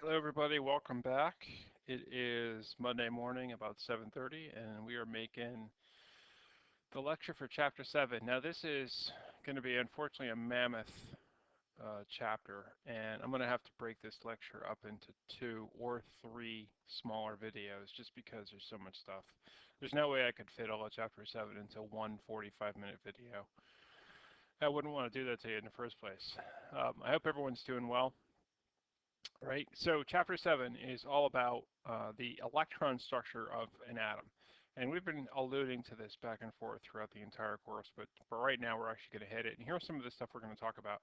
Hello, everybody. Welcome back. It is Monday morning, about 7:30, and we are making the lecture for Chapter 7. Now, this is going to be, unfortunately, a mammoth chapter, and I'm going to have to break this lecture up into two or three smaller videos just because there's so much stuff. There's no way I could fit all of Chapter 7 into one 45-minute video. I wouldn't want to do that to you in the first place. I hope everyone's doing well. Right? So chapter 7 is all about the electron structure of an atom. And we've been alluding to this back and forth throughout the entire course, but for right now we're actually going to hit it. And here's some of the stuff we're going to talk about.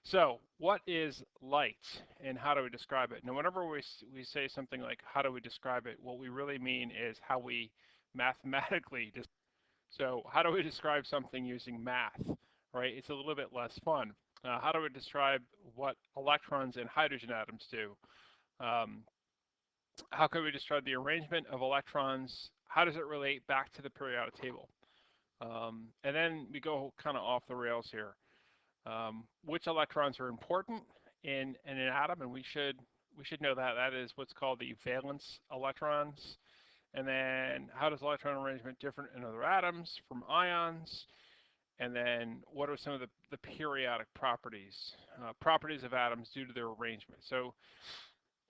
So what is light and how do we describe it? Now whenever we say something like how do we describe it, what we really mean is how we mathematically so how do we describe something using math, right? It's a little bit less fun. How do we describe what electrons and hydrogen atoms do? Um, how can we describe the arrangement of electrons? How does it relate back to the periodic table? And then we go kind of off the rails here. Which electrons are important in an atom, and we should know that that is what's called the valence electrons. And then how does electron arrangement different in other atoms from ions? And then what are some of the periodic properties of atoms due to their arrangement? So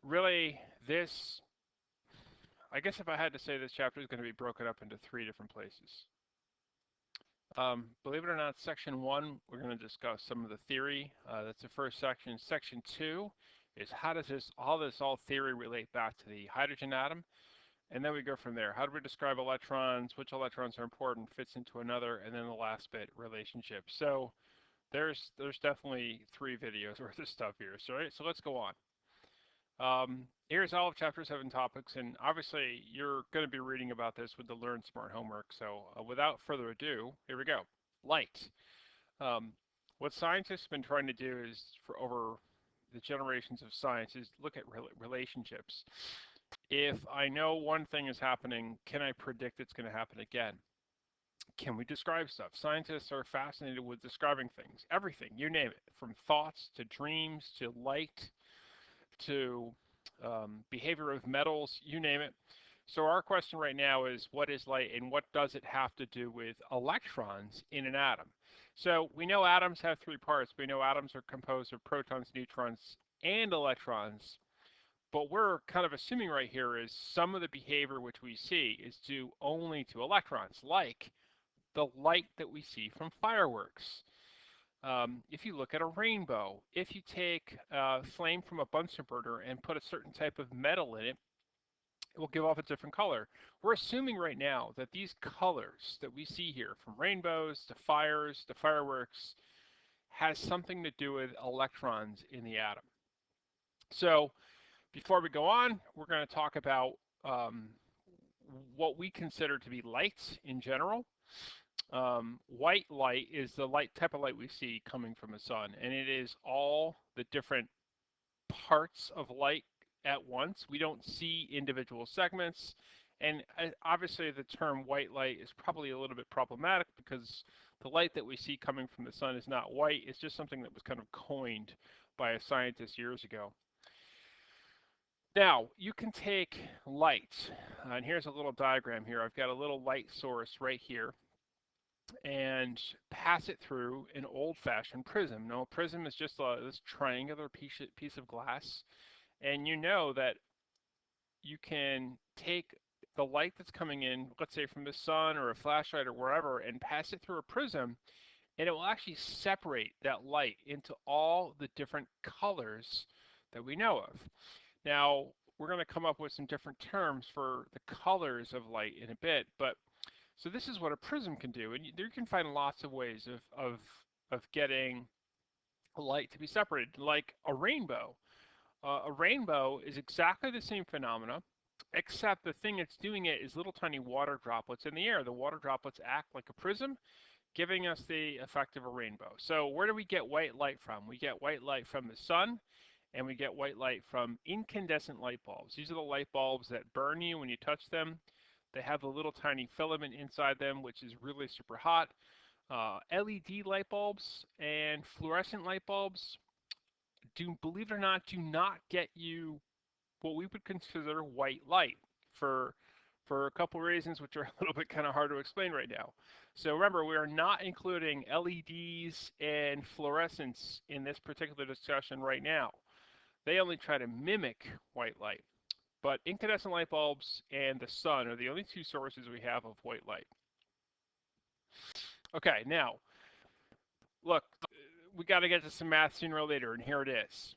really this, I guess if I had to say this chapter is going to be broken up into three different places. Believe it or not, section 1, we're going to discuss some of the theory. That's the first section. Section 2 is how does all theory relate back to the hydrogen atom? And then we go from there. How do we describe electrons? Which electrons are important? Fits into another, and then the last bit, relationships. So there's definitely three videos worth of stuff here. So right, so let's go on. Here's all of Chapter 7 topics, and obviously you're going to be reading about this with the Learn Smart homework. So without further ado, here we go. Light. Um, what scientists have been trying to do is, for over the generations of science, is look at relationships. If I know one thing is happening, can I predict it's going to happen again? Can we describe stuff? Scientists are fascinated with describing things, everything, you name it, from thoughts to dreams to light to behavior of metals, you name it. So our question right now is what is light and what does it have to do with electrons in an atom? So we know atoms have three parts. We know atoms are composed of protons, neutrons, and electrons. But we're kind of assuming right here is some of the behavior which we see is due only to electrons, like the light that we see from fireworks. If you look at a rainbow, if you take flame from a Bunsen burner and put a certain type of metal in it, it will give off a different color. We're assuming right now that these colors that we see here, from rainbows to fires to fireworks, has something to do with electrons in the atom. So before we go on, we're going to talk about what we consider to be light in general. White light is the light type of light we see coming from the sun, and it is all the different parts of light at once. We don't see individual segments, and obviously the term white light is probably a little bit problematic because the light that we see coming from the sun is not white. It's just something that was kind of coined by a scientist years ago. Now, you can take light, and here's a little diagram here. I've got a little light source right here, and pass it through an old-fashioned prism. Now, a prism is just this triangular piece of glass, and you know that you can take the light that's coming in, let's say from the sun or a flashlight or wherever, and pass it through a prism, and it will actually separate that light into all the different colors that we know of. Now, we're going to come up with some different terms for the colors of light in a bit, but so this is what a prism can do, and you can find lots of ways of getting light to be separated, like a rainbow. A rainbow is exactly the same phenomena, except the thing that's doing it is little tiny water droplets in the air. The water droplets act like a prism, giving us the effect of a rainbow. So where do we get white light from? We get white light from the sun, and we get white light from incandescent light bulbs. These are the light bulbs that burn you when you touch them. They have a little tiny filament inside them, which is really super hot. LED light bulbs and fluorescent light bulbs believe it or not, do not get you what we would consider white light for a couple of reasons which are a little bit kind of hard to explain right now. So remember, we are not including LEDs and fluorescence in this particular discussion right now. They only try to mimic white light. But incandescent light bulbs and the sun are the only two sources we have of white light. Okay, now, look, we got to get to some math sooner or later, and here it is.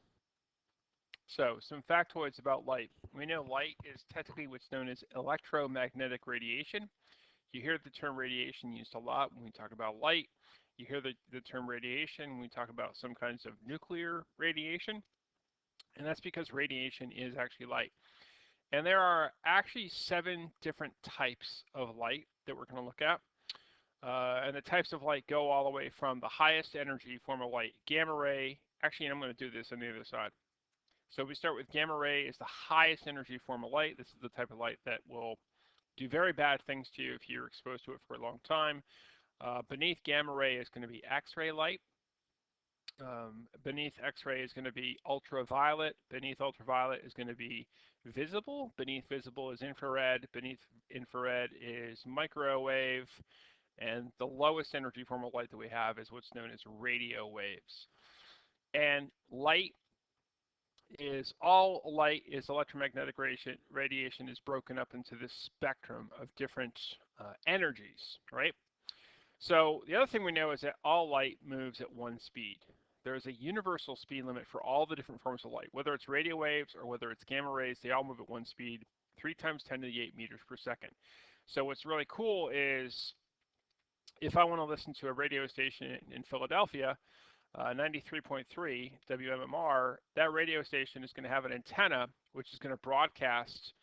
So, some factoids about light. We know light is technically what's known as electromagnetic radiation. You hear the term radiation used a lot when we talk about light. You hear the term radiation when we talk about some kinds of nuclear radiation, and that's because radiation is actually light. And there are actually 7 different types of light that we're going to look at. And the types of light go all the way from the highest energy form of light, gamma ray. Actually, I'm going to do this on the other side. So we start with gamma ray is the highest energy form of light. This is the type of light that will do very bad things to you if you're exposed to it for a long time. Beneath gamma ray is going to be X-ray light. Beneath X-ray is going to be ultraviolet. Beneath ultraviolet is going to be visible. Beneath visible is infrared. Beneath infrared is microwave. And the lowest energy form of light that we have is what's known as radio waves. And light is all light is electromagnetic radiation is broken up into this spectrum of different energies, right? So the other thing we know is that all light moves at one speed. There is a universal speed limit for all the different forms of light, whether it's radio waves or whether it's gamma rays, they all move at one speed, 3 times 10 to the 8 meters per second. So what's really cool is if I want to listen to a radio station in Philadelphia, 93.3 WMMR, that radio station is going to have an antenna which is going to broadcast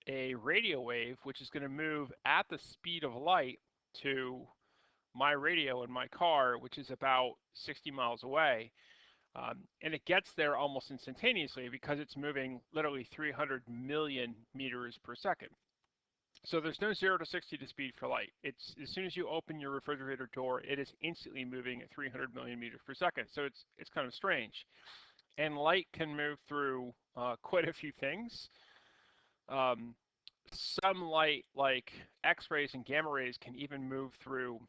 a radio wave which is going to move at the speed of light to my radio in my car, which is about 60 miles away. And it gets there almost instantaneously because it's moving literally 300 million meters per second. So there's no 0 to 60 to speed for light. It's as soon as you open your refrigerator door, it is instantly moving at 300 million meters per second. So it's kind of strange. And light can move through quite a few things. Some light, like X-rays and gamma rays, can even move through.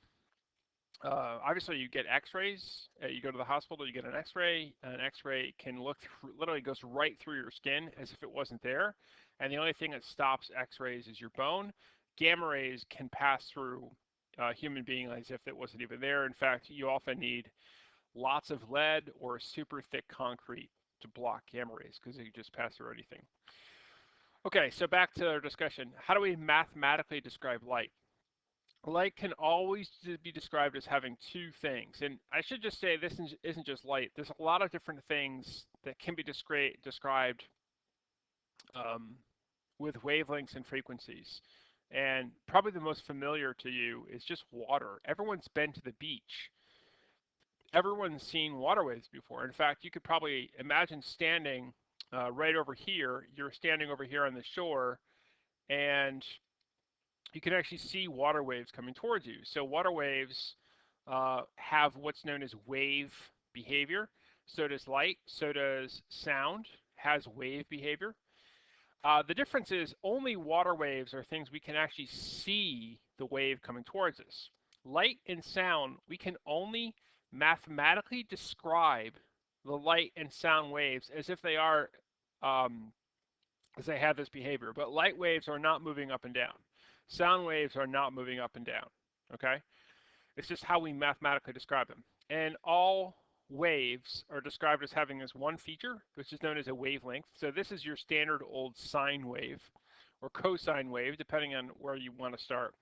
Obviously, you get X-rays. You go to the hospital, you get an X-ray. An X-ray can look through, literally goes right through your skin as if it wasn't there. And the only thing that stops X-rays is your bone. Gamma rays can pass through a human being as if it wasn't even there. In fact, you often need lots of lead or super thick concrete to block gamma rays because they just pass through anything. Okay, so back to our discussion. How do we mathematically describe light? Light can always be described as having 2 things. And I should just say this isn't just light. There's a lot of different things that can be described with wavelengths and frequencies. And probably the most familiar to you is just water. Everyone's been to the beach. Everyone's seen water waves before. In fact, you could probably imagine standing right over here. You're standing over here on the shore, and you can actually see water waves coming towards you. So water waves have what's known as wave behavior. So does light. So does sound. Has wave behavior. The difference is only water waves are things we can actually see the wave coming towards us. Light and sound, we can only mathematically describe the light and sound waves as if they are, as they have this behavior. But light waves are not moving up and down. Sound waves are not moving up and down. Okay? It's just how we mathematically describe them. And all waves are described as having this one feature, which is known as a wavelength. So this is your standard old sine wave or cosine wave, depending on where you want to start.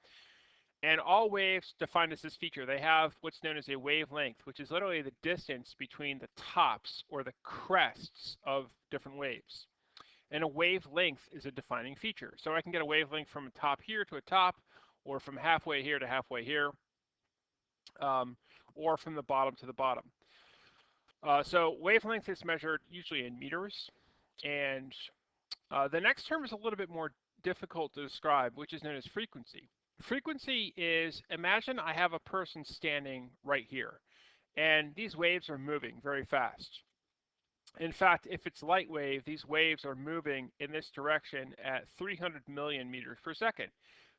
And all waves defined as this feature, they have what's known as a wavelength, which is literally the distance between the tops or the crests of different waves. And a wavelength is a defining feature. So I can get a wavelength from a top here to a top, or from halfway here to halfway here, or from the bottom to the bottom. So wavelength is measured usually in meters. And the next term is a little bit more difficult to describe, which is known as frequency. Frequency is, imagine I have a person standing right here, and these waves are moving very fast. In fact, if it's light wave, these waves are moving in this direction at 300 million meters per second.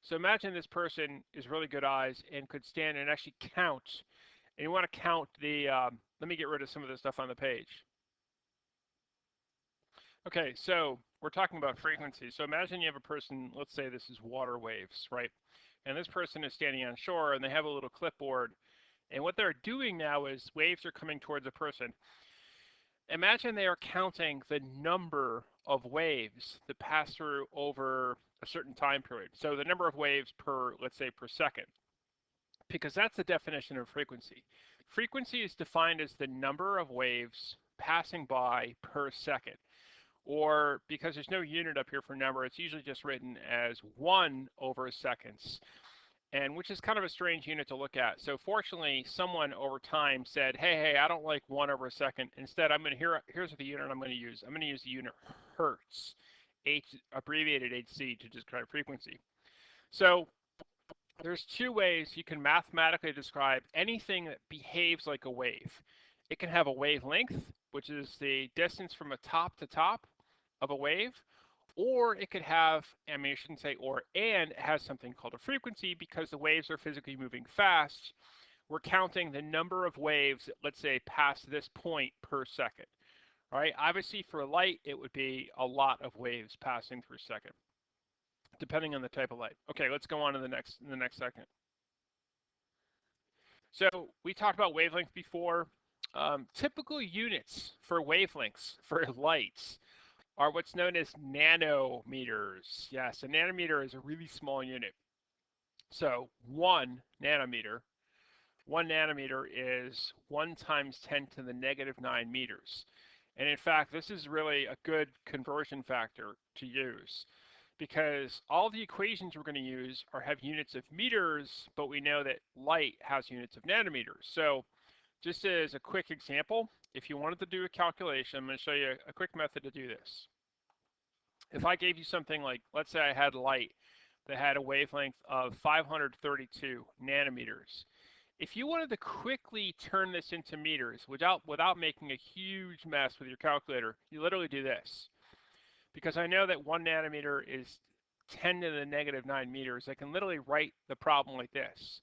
So imagine this person is really good eyes and could stand and actually count. And you want to count the, let me get rid of some of the stuff on the page. Okay, so we're talking about frequency. So imagine you have a person, let's say this is water waves, right? And this person is standing on shore and they have a little clipboard. And what they're doing now is waves are coming towards a person. Imagine they are counting the number of waves that pass through over a certain time period. So the number of waves per, let's say, per second, because that's the definition of frequency. Frequency is defined as the number of waves passing by per second. Or because there's no unit up here for number, it's usually just written as 1 over seconds, and which is kind of a strange unit to look at. So fortunately, someone over time said, hey, I don't like 1 over a second. Instead, here's the unit I'm going to use. I'm going to use the unit hertz, abbreviated HC, to describe frequency. So there's two ways you can mathematically describe anything that behaves like a wave. It can have a wavelength, which is the distance from a top to top of a wave, or it could have, I mean, I shouldn't say or, and it has something called a frequency because the waves are physically moving fast. We're counting the number of waves that, let's say, pass this point per second. All right, obviously for light, it would be a lot of waves passing per second, depending on the type of light. Okay, let's go on to the next second. So we talked about wavelength before. Typical units for wavelengths for lights are what's known as nanometers. Yes, a nanometer is a really small unit. So 1 nanometer is 1 times 10 to the negative 9 meters. And in fact, this is really a good conversion factor to use because all the equations we're going to use have units of meters, but we know that light has units of nanometers. So just as a quick example, if you wanted to do a calculation, I'm going to show you a quick method to do this. If I gave you something like, let's say I had light that had a wavelength of 532 nanometers. If you wanted to quickly turn this into meters without making a huge mess with your calculator, you literally do this. Because I know that 1 nanometer is 10 to the negative 9 meters, I can literally write the problem like this.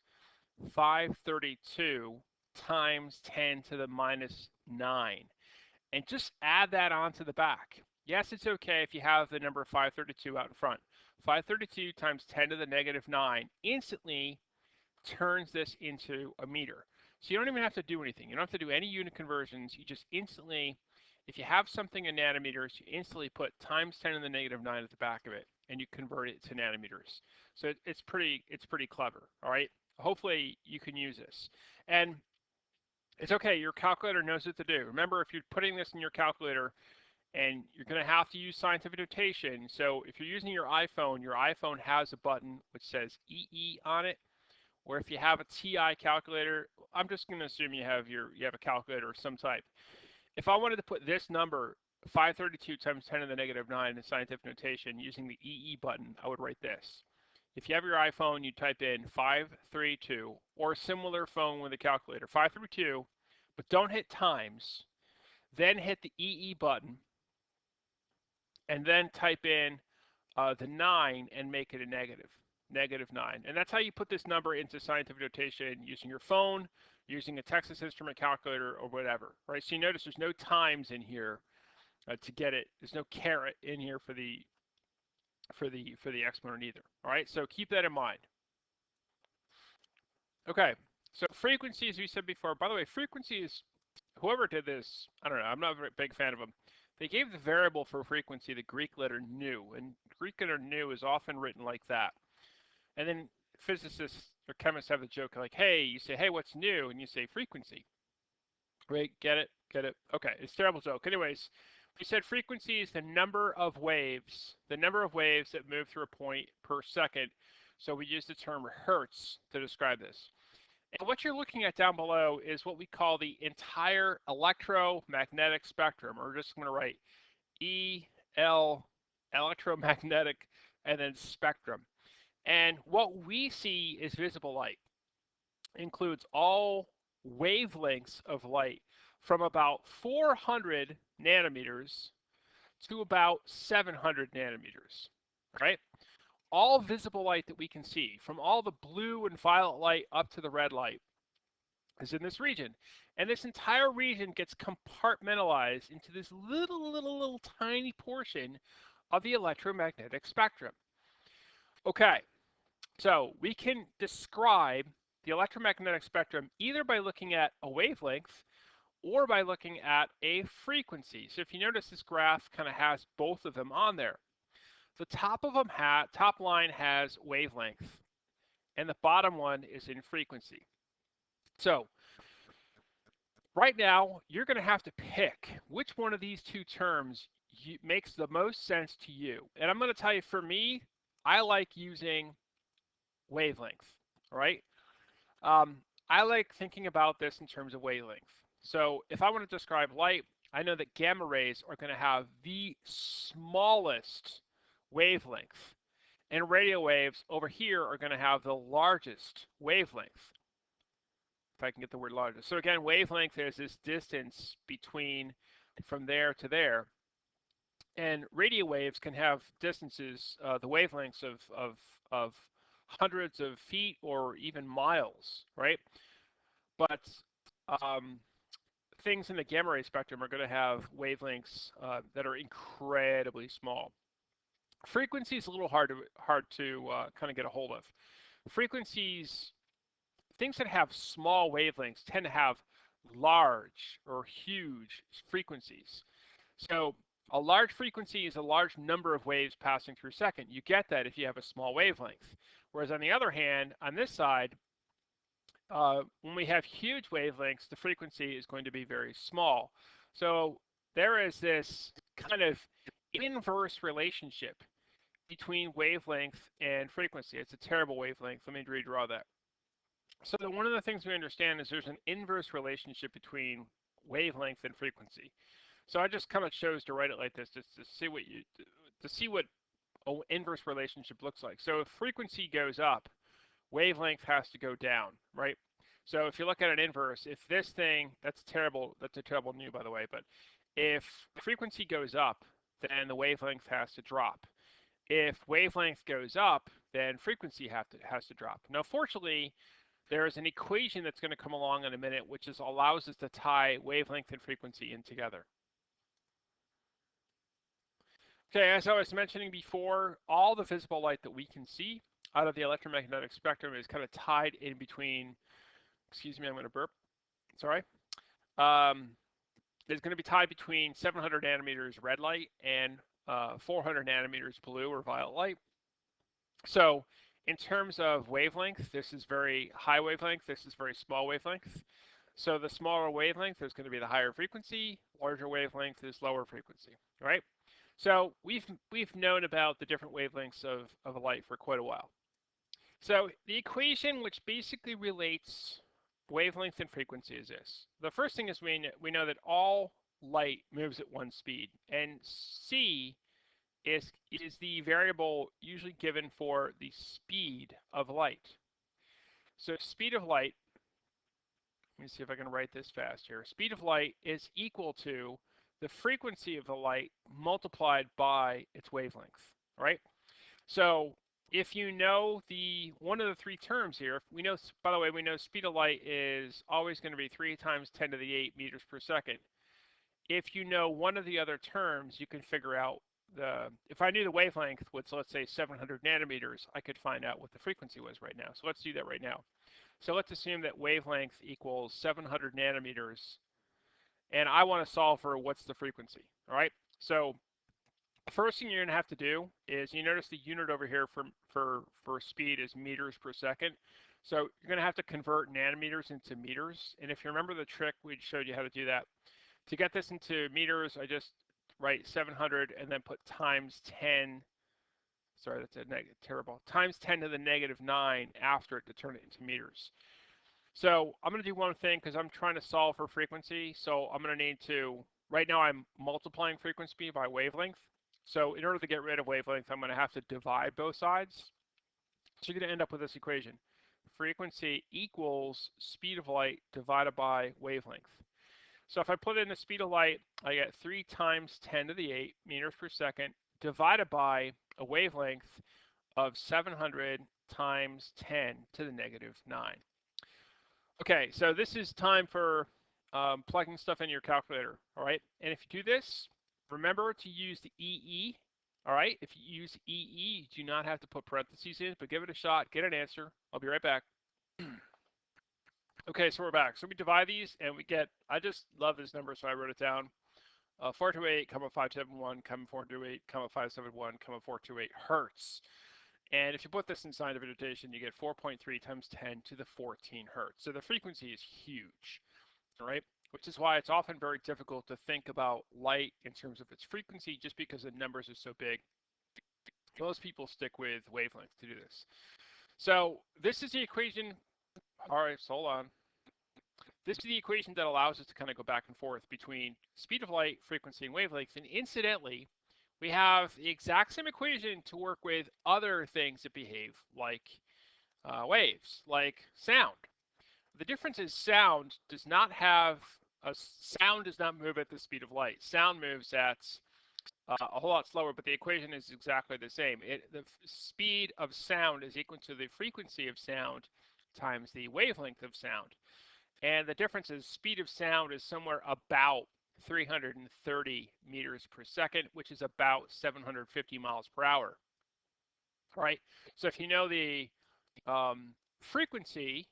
532 times 10 to the minus 9. And just add that onto the back. Yes, it's okay if you have the number 532 out in front. 532 times 10 to the negative 9 instantly turns this into a meter. So you don't even have to do anything. You don't have to do any unit conversions. You just instantly, if you have something in nanometers, you instantly put times 10 to the negative 9 at the back of it, and you convert it to nanometers. So it's pretty clever, all right? Hopefully you can use this. And it's okay, your calculator knows what to do. Remember, if you're putting this in your calculator, and you're going to have to use scientific notation. So if you're using your iPhone has a button which says EE on it. Or if you have a TI calculator, I'm just going to assume you have a calculator of some type. If I wanted to put this number, 532 times 10 to the negative 9 in scientific notation using the EE button, I would write this. If you have your iPhone, you type in 532 or a similar phone with a calculator, 532, but don't hit times. Then hit the EE button and then type in the 9 and make it a negative 9. And that's how you put this number into scientific notation using your phone, using a Texas Instrument calculator, or whatever, right? So you notice there's no times in here to get it. There's no caret in here for the exponent either. All right, so keep that in mind. Okay, so frequency, as we said before. By the way, frequency is whoever did this. I don't know. I'm not a very big fan of them. They gave the variable for frequency the Greek letter nu, and Greek letter nu is often written like that. And then physicists or chemists have the joke like, hey, you say, hey, what's new? And you say frequency. Right? Get it? Get it? Okay, it's a terrible joke. Anyways, we said frequency is the number of waves that move through a point per second. So we use the term hertz to describe this. And what you're looking at down below is what we call the entire electromagnetic spectrum, or just going to write EL, electromagnetic, and then spectrum. And what we see is visible light. It includes all wavelengths of light from about 400 nanometers to about 700 nanometers, right? All visible light that we can see, from all the blue and violet light up to the red light, is in this region. And this entire region gets compartmentalized into this little tiny portion of the electromagnetic spectrum. Okay, so we can describe the electromagnetic spectrum either by looking at a wavelength or by looking at a frequency. So if you notice, this graph kind of has both of them on there. The top of them top line has wavelength, and the bottom one is in frequency. So right now, you're going to have to pick which one of these two terms makes the most sense to you. And I'm going to tell you, for me, I like using wavelength, all right? Um, I like thinking about this in terms of wavelength. So if I want to describe light, I know that gamma rays are going to have the smallest wavelength, and radio waves over here are going to have the largest wavelength. If I can get the word largest. So again, wavelength is this distance between from there to there. And radio waves can have distances, the wavelengths of hundreds of feet or even miles, right? But um, things in the gamma ray spectrum are going to have wavelengths that are incredibly small. Frequency is a little hard to kind of get a hold of. Frequencies, things that have small wavelengths tend to have large or huge frequencies. So a large frequency is a large number of waves passing through a second. You get that if you have a small wavelength. Whereas on the other hand, on this side, when we have huge wavelengths, the frequency is going to be very small. So there is this kind of inverse relationship between wavelength and frequency. It's a terrible wavelength. Let me redraw that. So one of the things we understand is there's an inverse relationship between wavelength and frequency. So I just kind of chose to write it like this, just to see what an inverse relationship looks like. So if frequency goes up, wavelength has to go down, right? So if you look at an inverse, if this thing, that's a terrible new, by the way, but if frequency goes up, then the wavelength has to drop. If wavelength goes up, then frequency has to drop. Now, fortunately, there is an equation that's going to come along in a minute, which allows us to tie wavelength and frequency in together. Okay, as I was mentioning before, all the visible light that we can see out of the electromagnetic spectrum is kind of tied in between, excuse me, I'm going to burp, sorry, is going to be tied between 700 nanometers red light and 400 nanometers blue or violet light. So in terms of wavelength, this is very high wavelength, this is very small wavelength. So the smaller wavelength is going to be the higher frequency, larger wavelength is lower frequency, right? So we've known about the different wavelengths of light for quite a while. So the equation which basically relates wavelength and frequency is this. The first thing is we know that all light moves at one speed, and c is the variable usually given for the speed of light. So speed of light, let me see if I can write this fast here. Speed of light is equal to the frequency of the light multiplied by its wavelength, right? So if you know one of the three terms here, we know, by the way, we know speed of light is always going to be 3 times 10 to the 8 meters per second. If you know one of the other terms, you can figure out if I knew the wavelength was, let's say, 700 nanometers, I could find out what the frequency was right now. So let's do that right now. So let's assume that wavelength equals 700 nanometers, and I want to solve for what's the frequency, all right? So first thing you're going to have to do is, you notice the unit over here for speed is meters per second. So you're going to have to convert nanometers into meters. And if you remember the trick, we showed you how to do that. To get this into meters, I just write 700 and then put times 10. Sorry, that's terrible. Times 10 to the negative 9 after it to turn it into meters. So I'm going to do one thing because I'm trying to solve for frequency. So I'm going to need to, right now I'm multiplying frequency by wavelength. So in order to get rid of wavelength, I'm going to have to divide both sides. So you're going to end up with this equation. Frequency equals speed of light divided by wavelength. So if I put in the speed of light, I get 3 times 10 to the 8 meters per second divided by a wavelength of 700 times 10 to the negative 9. Okay, so this is time for plugging stuff in your calculator, all right? And if you do this, remember to use the EE, all right? If you use EE, you do not have to put parentheses in, but give it a shot, get an answer. I'll be right back. Okay, so we're back. So we divide these and we get, I just love this number, so I wrote it down. 428, 571, 428, 571, 428 hertz. And if you put this in scientific notation, you get 4.3 times 10 to the 14 hertz. So the frequency is huge, all right? Which is why it's often very difficult to think about light in terms of its frequency just because the numbers are so big. Most people stick with wavelengths to do this. So this is the equation. All right, so hold on. This is the equation that allows us to kind of go back and forth between speed of light, frequency, and wavelengths. And incidentally, we have the exact same equation to work with other things that behave like waves, like sound. The difference is sound does not move at the speed of light. Sound moves at a whole lot slower, but the equation is exactly the same. The speed of sound is equal to the frequency of sound times the wavelength of sound. And the difference is speed of sound is somewhere about 330 meters per second, which is about 750 miles per hour. All right. So if you know the frequency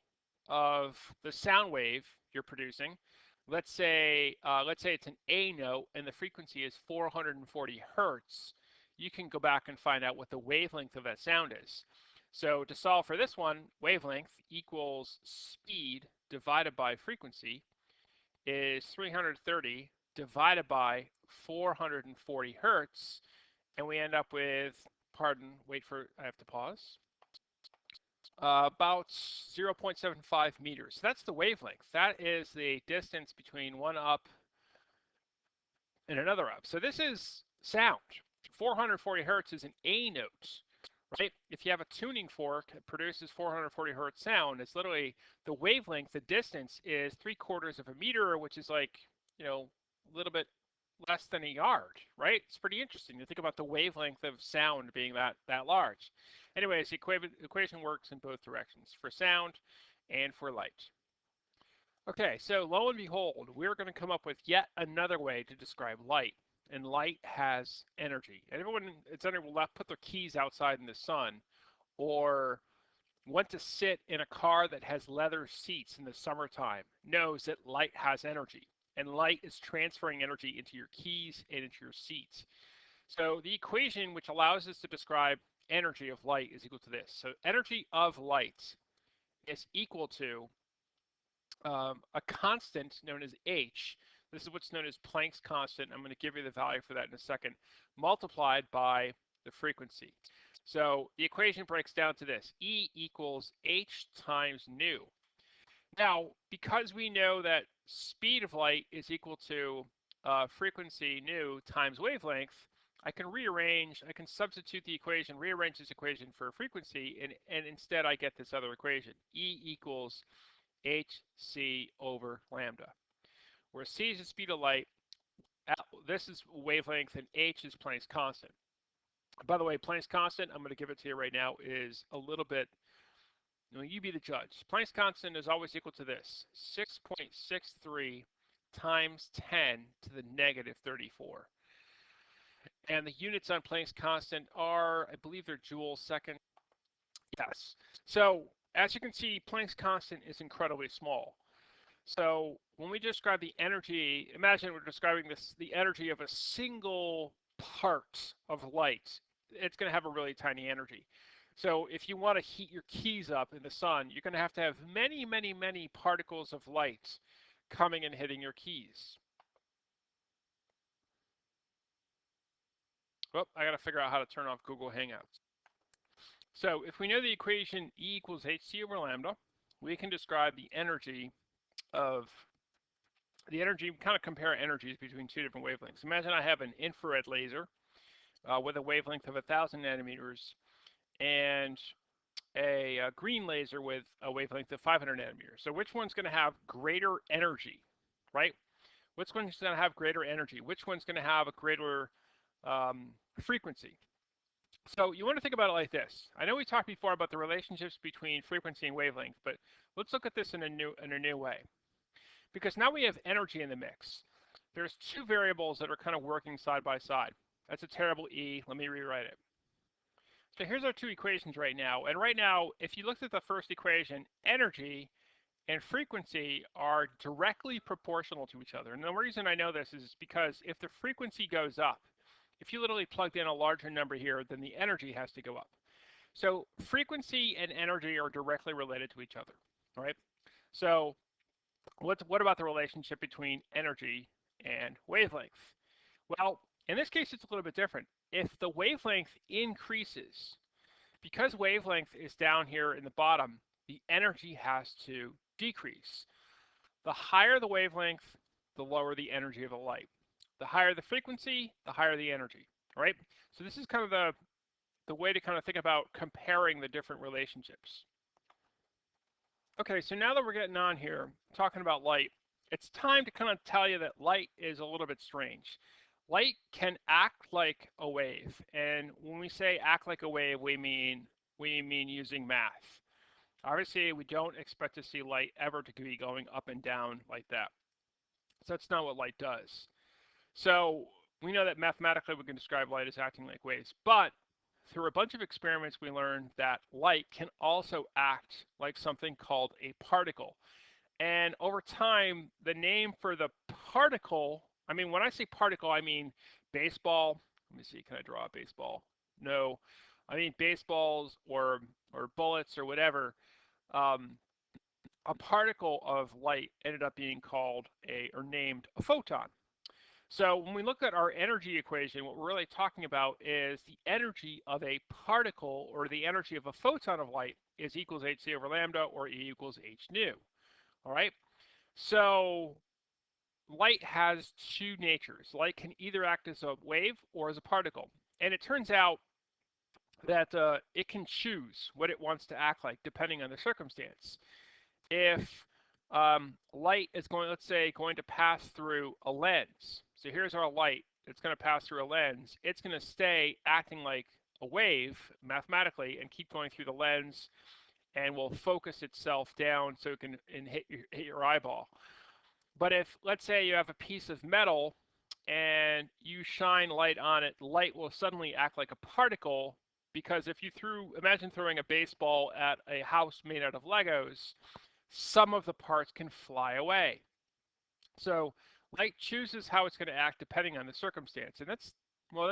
of the sound wave you're producing, let's say it's an A note and the frequency is 440 hertz, you can go back and find out what the wavelength of that sound is. So to solve for this one, wavelength equals speed divided by frequency is 330 divided by 440 hertz, and we end up with, I have to pause, about 0.75 meters. So that's the wavelength. That is the distance between one up and another up. So this is sound. 440 hertz is an A note, right? If you have a tuning fork, it produces 440 hertz sound. It's literally the wavelength, the distance is 3/4 of a meter, which is like, a little bit less than a yard, right? It's pretty interesting to think about the wavelength of sound being that large. Anyways, the equation works in both directions, for sound and for light. Okay, so lo and behold, we're going to come up with yet another way to describe light. And light has energy. And everyone that's left put their keys outside in the sun or went to sit in a car that has leather seats in the summertime knows that light has energy. And light is transferring energy into your keys and into your seats. So the equation which allows us to describe energy of light is equal to this. So energy of light is equal to a constant known as h. This is what's known as Planck's constant. I'm going to give you the value for that in a second, multiplied by the frequency. So the equation breaks down to this. E equals h times nu. Now, because we know that speed of light is equal to frequency nu times wavelength, I can substitute the equation, rearrange this equation for frequency, and instead I get this other equation. E equals hc over lambda, where c is the speed of light, this is wavelength, and h is Planck's constant. By the way, Planck's constant, I'm going to give it to you right now, is a little bit, you be the judge. Planck's constant is always equal to this, 6.63 times 10 to the negative 34. And the units on Planck's constant are, I believe they're joules second. Yes. So as you can see, Planck's constant is incredibly small. So when we describe the energy, imagine we're describing the energy of a single part of light. It's going to have a really tiny energy. So if you want to heat your keys up in the sun, you're going to have many, many, many particles of light coming and hitting your keys. Well, I got to figure out how to turn off Google Hangouts. So if we know the equation E equals hc over lambda, we can describe the energy, kind of compare energies between two different wavelengths. Imagine I have an infrared laser with a wavelength of 1,000 nanometers and a green laser with a wavelength of 500 nanometers. So which one's going to have greater energy, right? Which one's going to have greater energy? Which one's going to have a greater frequency? So you want to think about it like this. I know we talked before about the relationships between frequency and wavelength, but let's look at this in a new way. Because now we have energy in the mix. There's two variables that are kind of working side by side. That's a terrible E. Let me rewrite it. So here's our two equations right now. And right now, if you looked at the first equation, energy and frequency are directly proportional to each other. And the reason I know this is because if the frequency goes up, if you literally plugged in a larger number here, then the energy has to go up. So frequency and energy are directly related to each other, all right? So what about the relationship between energy and wavelength? Well, in this case, it's a little bit different. If the wavelength increases, because wavelength is down here in the bottom, the energy has to decrease. The higher the wavelength, the lower the energy of the light. The higher the frequency, the higher the energy, right? So this is kind of the way to kind of think about comparing the different relationships. Okay, so now that we're getting on here, talking about light, it's time to kind of tell you that light is a little bit strange. Light can act like a wave, and when we say act like a wave, we mean using math. Obviously, we don't expect to see light ever to be going up and down like that. So that's not what light does. So we know that mathematically we can describe light as acting like waves, but through a bunch of experiments, we learned that light can also act like something called a particle. And over time, the name for the particle, I mean, when I say particle, I mean baseball. Let me see, can I draw a baseball? No. I mean baseballs or bullets or whatever. Um, a particle of light ended up being called or named a photon. So when we look at our energy equation, what we're really talking about is the energy of a particle, or the energy of a photon of light, is equals hc over lambda, or E equals h nu. All right. So light has two natures. Light can either act as a wave or as a particle. And it turns out that it can choose what it wants to act like depending on the circumstance. If light is going, let's say, going to pass through a lens. So here's our light. It's going to pass through a lens. It's going to stay acting like a wave mathematically and keep going through the lens, and will focus itself down so it can hit your eyeball. But if, let's say, you have a piece of metal and you shine light on it, light will suddenly act like a particle, because if you imagine throwing a baseball at a house made out of Legos, some of the parts can fly away. So light chooses how it's going to act depending on the circumstance. And that's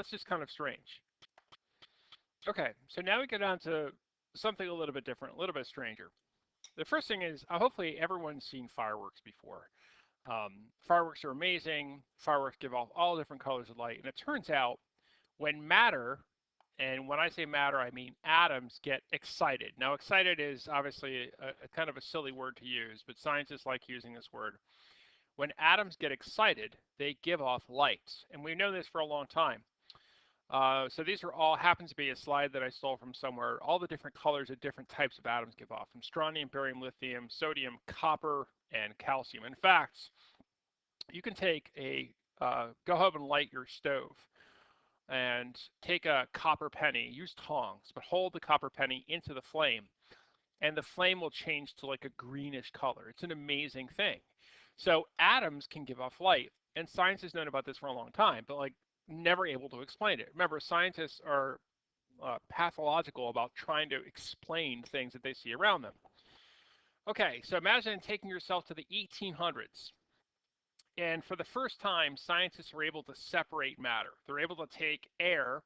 just kind of strange. Okay, so now we get on to something a little bit different, a little bit stranger. The first thing is, hopefully everyone's seen fireworks before. Fireworks are amazing. Fireworks give off all different colors of light. And it turns out when matter, and when I say matter, I mean atoms, get excited. Now, excited is obviously a kind of a silly word to use, but scientists like using this word. When atoms get excited, they give off light. And we've known this for a long time. So these are all, happens to be a slide that I stole from somewhere. All the different colors that different types of atoms give off, from strontium, barium, lithium, sodium, copper, and calcium. In fact, you can take go home and light your stove and take a copper penny, use tongs, but hold the copper penny into the flame, and the flame will change to like a greenish color. It's an amazing thing. So atoms can give off light, and science has known about this for a long time, but like never able to explain it. Remember, scientists are pathological about trying to explain things that they see around them. Okay, so imagine taking yourself to the 1800s. And for the first time, scientists were able to separate matter. They're able to take air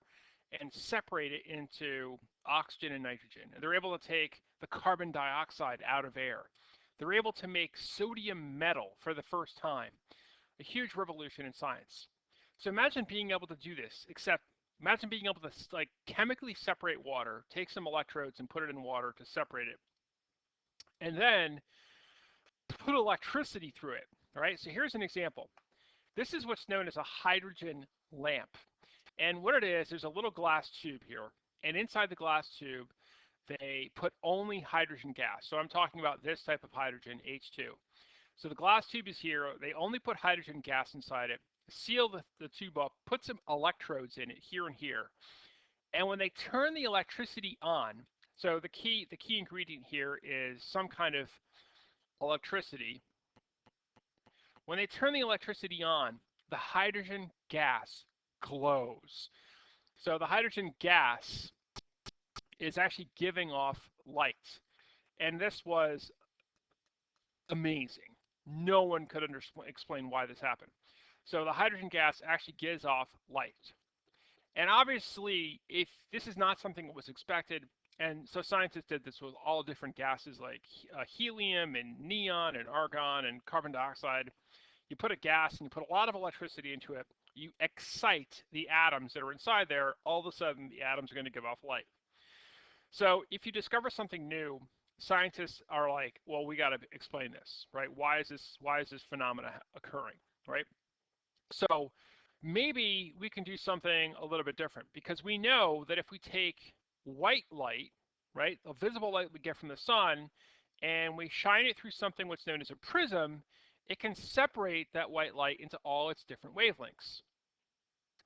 and separate it into oxygen and nitrogen. And they're able to take the carbon dioxide out of air. They're able to make sodium metal for the first time. A huge revolution in science. So imagine being able to do this, except imagine being able to like chemically separate water, take some electrodes and put it in water to separate it, and then put electricity through it. All right, so here's an example. This is what's known as a hydrogen lamp. And what it is, there's a little glass tube here. And inside the glass tube, they put only hydrogen gas. So I'm talking about this type of hydrogen, H2. So the glass tube is here. They only put hydrogen gas inside it, seal the tube up, put some electrodes in it here and here. And when they turn the electricity on, so the key ingredient here is some kind of electricity. When they turn the electricity on, the hydrogen gas glows. So the hydrogen gas is actually giving off light. And this was amazing. No one could explain why this happened. So the hydrogen gas actually gives off light. And obviously, if this is not something that was expected, and so scientists did this with all different gases like helium and neon and argon and carbon dioxide. You put a gas and you put a lot of electricity into it. You excite the atoms that are inside there. All of a sudden, the atoms are going to give off light. So if you discover something new, scientists are like, well, we got to explain this, right? Why is this phenomena occurring, right? So maybe we can do something a little bit different, because we know that if we take white light, right, the visible light we get from the sun, and we shine it through something what's known as a prism, it can separate that white light into all its different wavelengths.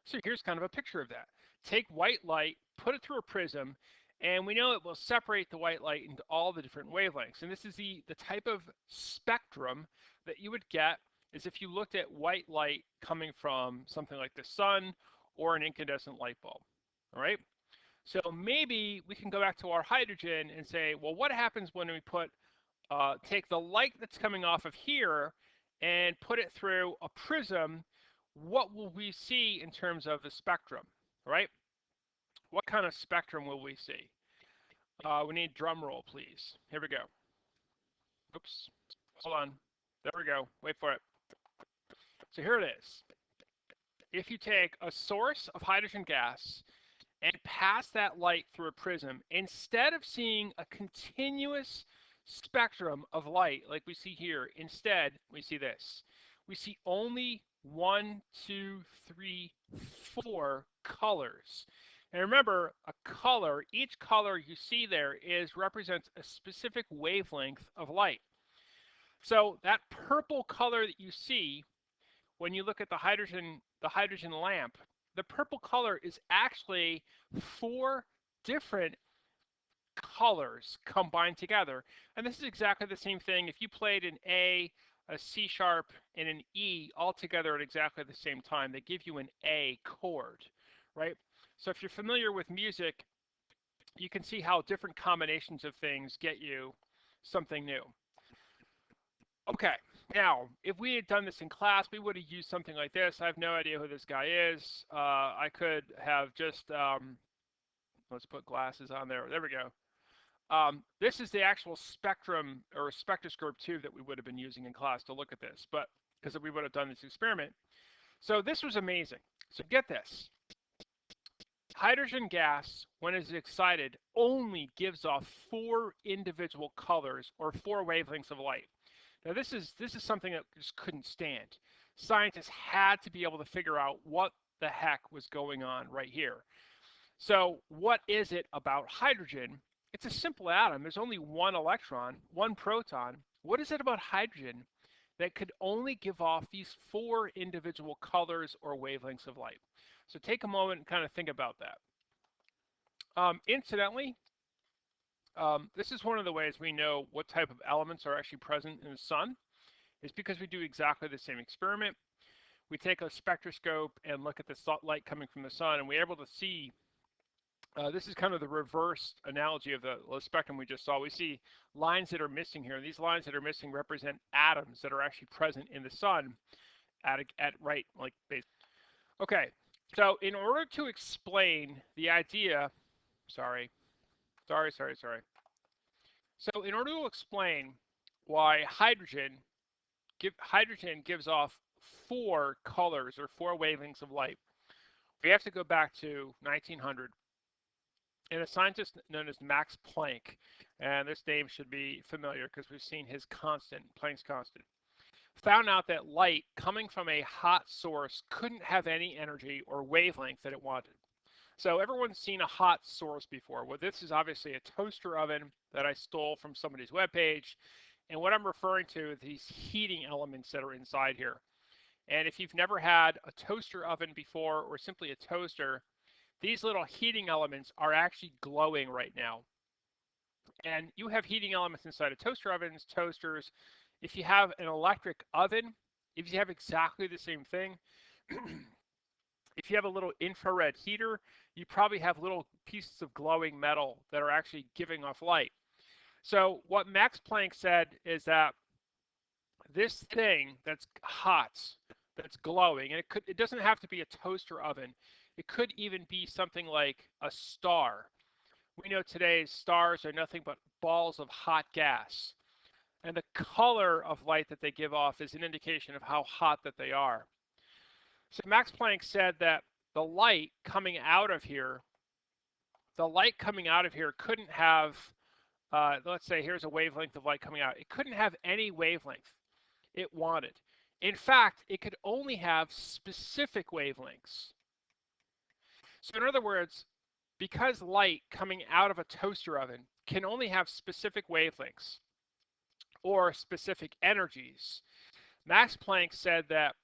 So here's kind of a picture of that. Take white light, put it through a prism, and we know it will separate the white light into all the different wavelengths. And this is the type of spectrum that you would get is if you looked at white light coming from something like the sun or an incandescent light bulb. All right. So maybe we can go back to our hydrogen and say, well, what happens when we take the light that's coming off of here and put it through a prism? What will we see in terms of the spectrum, right? What kind of spectrum will we see? We need drum roll, please. Here we go. Oops, hold on. There we go. Wait for it. So here it is. If you take a source of hydrogen gas and pass that light through a prism, instead of seeing a continuous spectrum of light like we see here, instead we see this. We see only 1, 2, 3, 4 colors. And remember, a color, each color you see there represents a specific wavelength of light. So that purple color that you see when you look at the hydrogen lamp, the purple color is actually 4 different colors combined together. And this is exactly the same thing if you played an A, a C sharp, and an E all together at exactly the same time. They give you an A chord, right? So if you're familiar with music, you can see how different combinations of things get you something new. Okay, now, if we had done this in class, we would have used something like this. I have no idea who this guy is. I could have just, let's put glasses on there. There we go. This is the actual spectrum or spectroscope tube that we would have been using in class to look at this, but because we would have done this experiment. So this was amazing. So get this. Hydrogen gas, when it's excited, only gives off 4 individual colors or 4 wavelengths of light. Now this is something that just couldn't stand. Scientists had to be able to figure out what the heck was going on right here. So what is it about hydrogen? It's a simple atom. There's only 1 electron, 1 proton. What is it about hydrogen that could only give off these 4 individual colors or wavelengths of light? So take a moment and kind of think about that. Incidentally, this is one of the ways we know what type of elements are actually present in the sun. It's because we do exactly the same experiment. We take a spectroscope and look at the light coming from the sun, and we're able to see, this is kind of the reverse analogy of the spectrum we just saw. We see lines that are missing here, and these lines that are missing represent atoms that are actually present in the sun at right, like base. Okay, so in order to explain the idea, sorry. So in order to explain why hydrogen gives off 4 colors or 4 wavelengths of light, we have to go back to 1900 and a scientist known as Max Planck, and this name should be familiar because we've seen his constant, Planck's constant, found out that light coming from a hot source couldn't have any energy or wavelength that it wanted. So everyone's seen a hot source before. Well, this is obviously a toaster oven that I stole from somebody's webpage, And what I'm referring to are these heating elements that are inside here. And if you've never had a toaster oven before or simply a toaster, these little heating elements are actually glowing right now. And you have heating elements inside of toaster ovens, toasters. If you have an electric oven, if you have exactly the same thing, if you have a little infrared heater, you probably have little pieces of glowing metal that are actually giving off light. So what Max Planck said is that this thing that's hot, that's glowing, and it doesn't have to be a toaster oven. It could even be something like a star. We know today's stars are nothing but balls of hot gas. And the color of light that they give off is an indication of how hot that they are. So Max Planck said that the light coming out of here, couldn't have, let's say here's a wavelength of light coming out. It couldn't have any wavelength it wanted. In fact, it could only have specific wavelengths. So in other words, because light coming out of a toaster oven can only have specific wavelengths or specific energies, Max Planck said that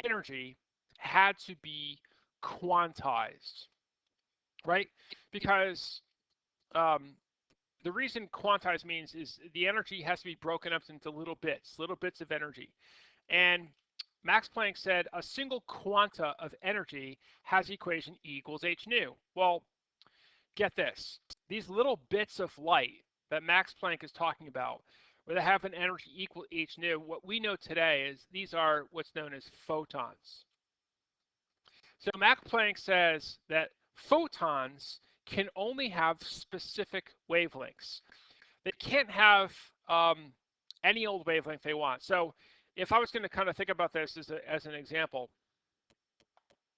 energy had to be quantized, right? Because the reason quantized means is the energy has to be broken up into little bits of energy. And Max Planck said a single quanta of energy has the equation E equals h nu. Well, get this. These little bits of light that Max Planck is talking about, where they have an energy equal h nu, what we know today is these are what's known as photons. So Max Planck says that photons can only have specific wavelengths. They can't have any old wavelength they want. So if I was going to kind of think about this as an example,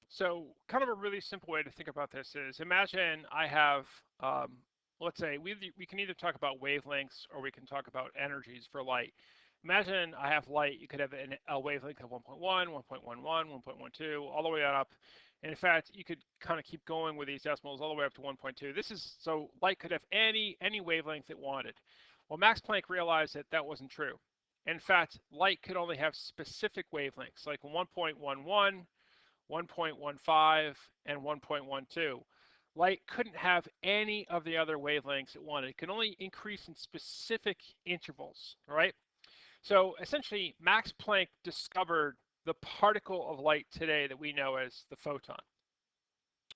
so kind of a really simple way to think about this is imagine I have, let's say we can either talk about wavelengths or we can talk about energies for light. Imagine I have light, you could have a wavelength of 1.1, 1.11, 1.12, all the way up. And in fact, you could kind of keep going with these decimals all the way up to 1.2. This is, so light could have any wavelength it wanted. Well, Max Planck realized that that wasn't true. In fact, light could only have specific wavelengths, like 1.11, 1.15, and 1.12. Light couldn't have any of the other wavelengths it wanted. It could only increase in specific intervals, right? So essentially, Max Planck discovered the particle of light today that we know as the photon.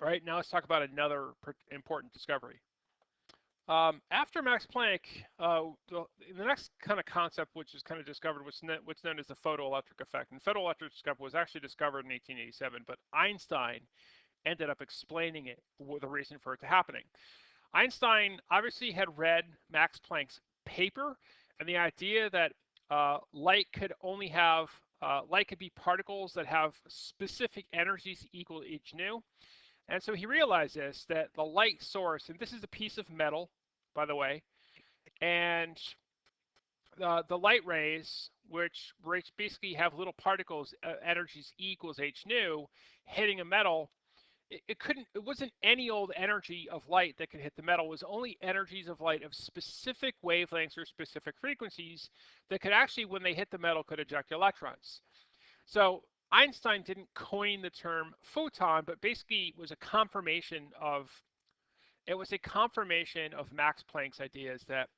All right, now let's talk about another important discovery. After Max Planck, the next kind of concept which is kind of discovered what's known as the photoelectric effect. And photoelectric discovery was actually discovered in 1887, but Einstein ended up explaining it, the reason for it to happening. Einstein obviously had read Max Planck's paper and the idea that light could only have, light could be particles that have specific energies equal to h nu. And so he realized this, that the light source, and this is a piece of metal, by the way, and the light rays, which basically have little particles, energies E equals h nu, hitting a metal, it wasn't any old energy of light that could hit the metal. It was only energies of light of specific wavelengths or specific frequencies that could actually, when they hit the metal, could eject electrons. So Einstein didn't coin the term photon, but basically was a confirmation of Max Planck's ideas that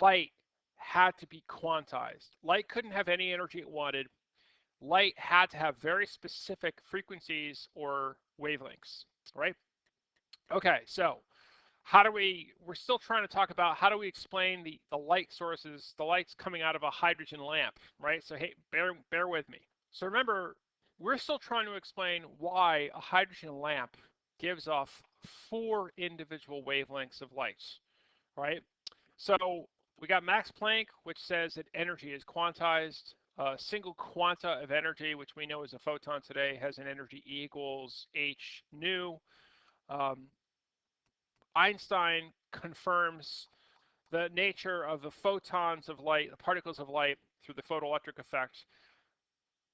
light had to be quantized. Light couldn't have any energy it wanted. Light had to have very specific frequencies or wavelengths, right? Okay, so we're still trying to talk about how do we explain the light sources, the light's coming out of a hydrogen lamp, right? So hey, bear with me. So remember, we're still trying to explain why a hydrogen lamp gives off 4 individual wavelengths of light, right? So we got Max Planck, which says that energy is quantized. A single quanta of energy, which we know is a photon today, has an energy E equals h nu. Einstein confirms the nature of the photons of light, the particles of light, through the photoelectric effect.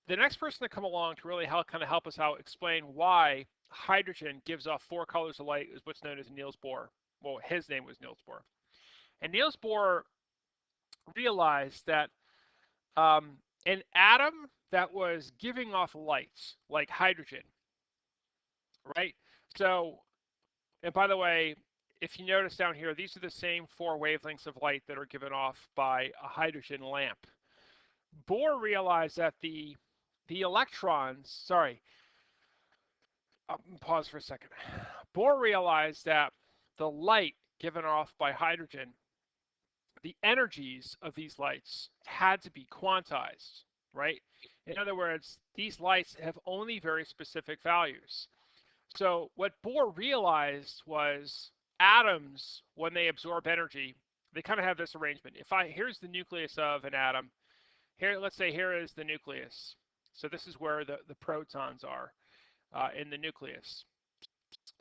The next person to come along to really kind of help us out explain why hydrogen gives off 4 colors of light is what's known as Niels Bohr. Well, his name was Niels Bohr. And Niels Bohr realized that um, an atom that was giving off lights, like hydrogen, right? So, and by the way, if you notice down here, these are the same four wavelengths of light that are given off by a hydrogen lamp. Bohr realized that the electrons, sorry, pause for a second. Bohr realized that the light given off by hydrogen, the energies of these lights had to be quantized, right? In other words, these lights have only very specific values. So what Bohr realized was atoms, when they absorb energy, they kind of have this arrangement. Here's the nucleus of an atom. Here, let's say here is the nucleus. So this is where the protons are in the nucleus.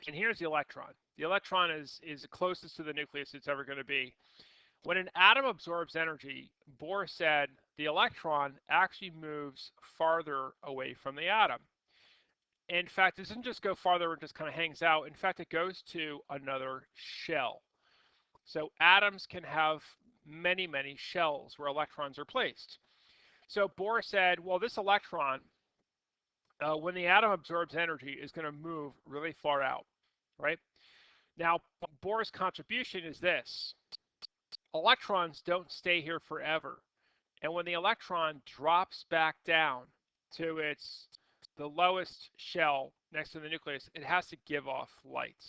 And here's the electron. The electron is the closest to the nucleus it's ever going to be. When an atom absorbs energy, Bohr said the electron actually moves farther away from the atom. In fact, it doesn't just go farther and just kind of hangs out. In fact, it goes to another shell. So atoms can have many, many shells where electrons are placed. So Bohr said, well, this electron, when the atom absorbs energy, is going to move really far out, right? Now, Bohr's contribution is this. Electrons don't stay here forever. And when the electron drops back down to the lowest shell next to the nucleus, it has to give off light.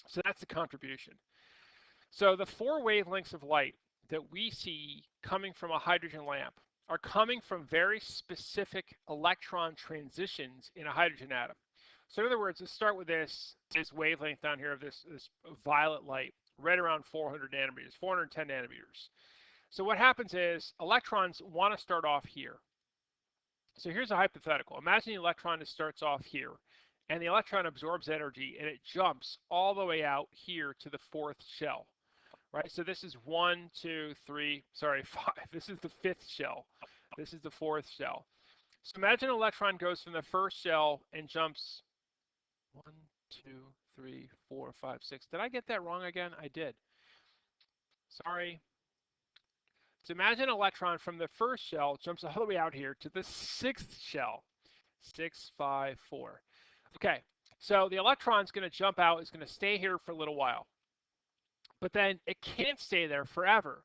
So that's the contribution. So the four wavelengths of light that we see coming from a hydrogen lamp are coming from very specific electron transitions in a hydrogen atom. So in other words, let's start with this wavelength down here of this violet light, right around 400 nanometers, 410 nanometers. So what happens is electrons want to start off here. So here's a hypothetical. Imagine the electron starts off here, and the electron absorbs energy, and it jumps all the way out here to the fourth shell, right? So this is 1, 2, 3, sorry, 5. This is the fifth shell. This is the fourth shell. So imagine an electron goes from the first shell and jumps 1, 2, 3, 4, 5, 6. Did I get that wrong again? I did. Sorry. So imagine an electron from the first shell jumps all the way out here to the sixth shell. 6, 5, 4. Okay, so the electron's going to jump out. It's going to stay here for a little while. But then it can't stay there forever.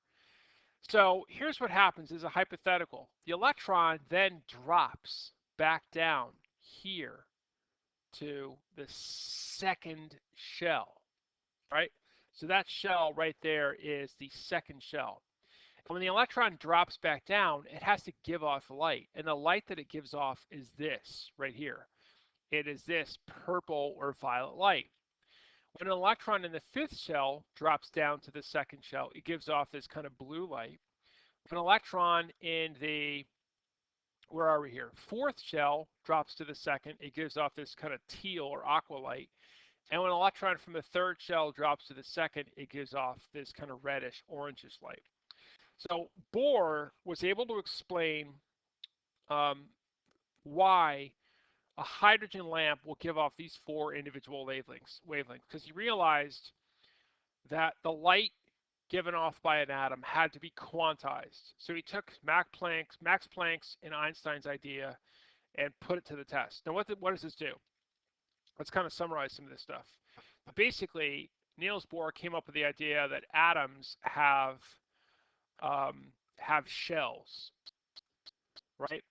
So here's what happens is a hypothetical. The electron then drops back down here to the second shell, right? So that shell right there is the second shell. And when the electron drops back down, it has to give off light. And the light that it gives off is this right here. It is this purple or violet light. When an electron in the fifth shell drops down to the second shell, it gives off this kind of blue light. When an electron in the, where are we here? Fourth shell drops to the second, it gives off this kind of teal or aqua light. And when an electron from the third shell drops to the second, it gives off this kind of reddish orangish light. So Bohr was able to explain why a hydrogen lamp will give off these four individual wavelengths, because he realized that the light given off by an atom had to be quantized. So he took Max Planck's and Einstein's idea and put it to the test. Now, what does this do? Let's kind of summarize some of this stuff. Basically, Niels Bohr came up with the idea that atoms have shells, right?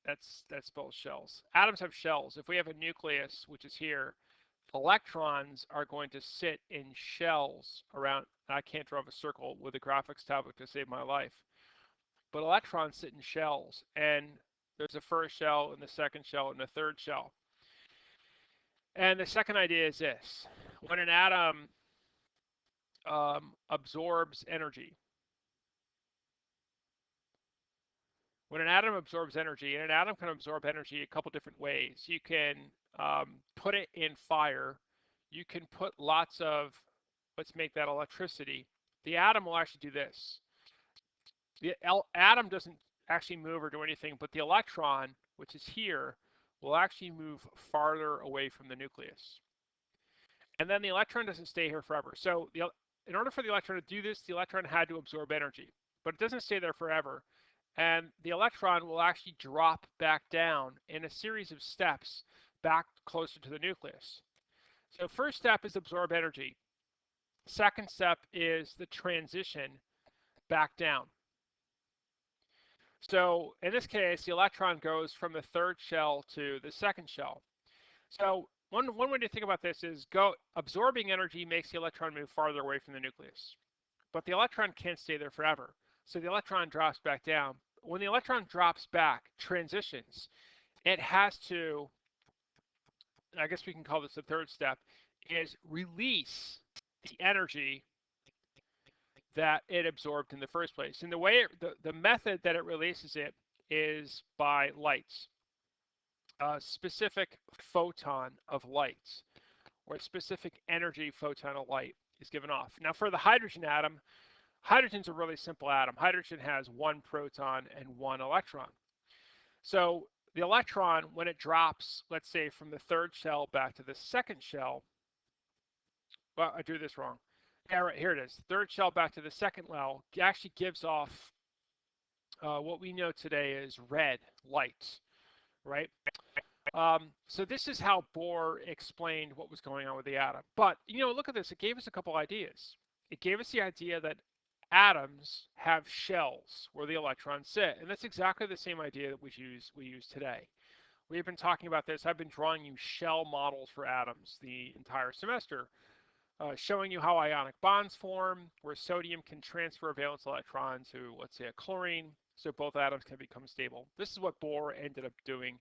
That's spells shells. Atoms have shells. If we have a nucleus, which is here, electrons are going to sit in shells around. I can't draw a circle with a graphics tablet to save my life, but electrons sit in shells, and there's a first shell and the second shell and the third shell. And the second idea is this: when an atom absorbs energy, when an atom absorbs energy, and an atom can absorb energy a couple different ways. You can put it in fire. You can put lots of, let's make that electricity. The atom will actually do this. The atom doesn't actually move or do anything, but the electron, which is here, will actually move farther away from the nucleus. And then the electron doesn't stay here forever. So in order for the electron to do this, the electron had to absorb energy, but it doesn't stay there forever. And the electron will actually drop back down in a series of steps back closer to the nucleus. So first step is absorb energy. Second step is the transition back down. So in this case, the electron goes from the third shell to the second shell. So one way to think about this is absorbing energy makes the electron move farther away from the nucleus. But the electron can't stay there forever. So the electron drops back down. When the electron drops back, transitions, it has to, I guess we can call this the third step, is release the energy that it absorbed in the first place. And the method that it releases it is by lights, a specific photon of light, or a specific energy photon of light is given off. Now for the hydrogen atom, hydrogen's a really simple atom. Hydrogen has one proton and one electron. So the electron, when it drops, let's say from the third shell back to the second shell, well, I drew this wrong. Yeah, right, here it is. Third shell back to the second shell actually gives off what we know today as red light, right? So this is how Bohr explained what was going on with the atom. But, look at this. It gave us a couple ideas. It gave us the idea that atoms have shells where the electrons sit. And that's exactly the same idea that we use today. We've been talking about this. I've been drawing you shell models for atoms the entire semester, showing you how ionic bonds form, where sodium can transfer a valence electron to, let's say, a chlorine, so both atoms can become stable. This is what Bohr ended up doing,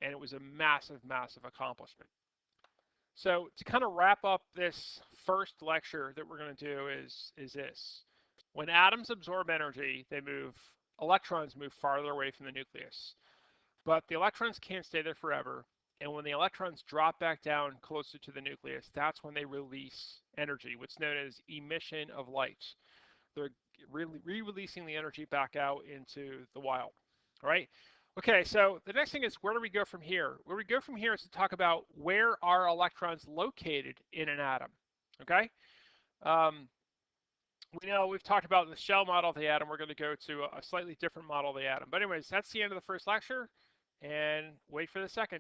and it was a massive, massive accomplishment. So to kind of wrap up this first lecture that we're going to do is this. When atoms absorb energy, electrons move farther away from the nucleus. But the electrons can't stay there forever. And when the electrons drop back down closer to the nucleus, that's when they release energy, what's known as emission of light. They're re-releasing the energy back out into the wild. All right. Okay, so the next thing is, where do we go from here? Where we go from here is to talk about where are electrons located in an atom. Okay. We know we've talked about the shell model of the atom. We're going to go to a slightly different model of the atom. But anyways, that's the end of the first lecture. And wait for the second.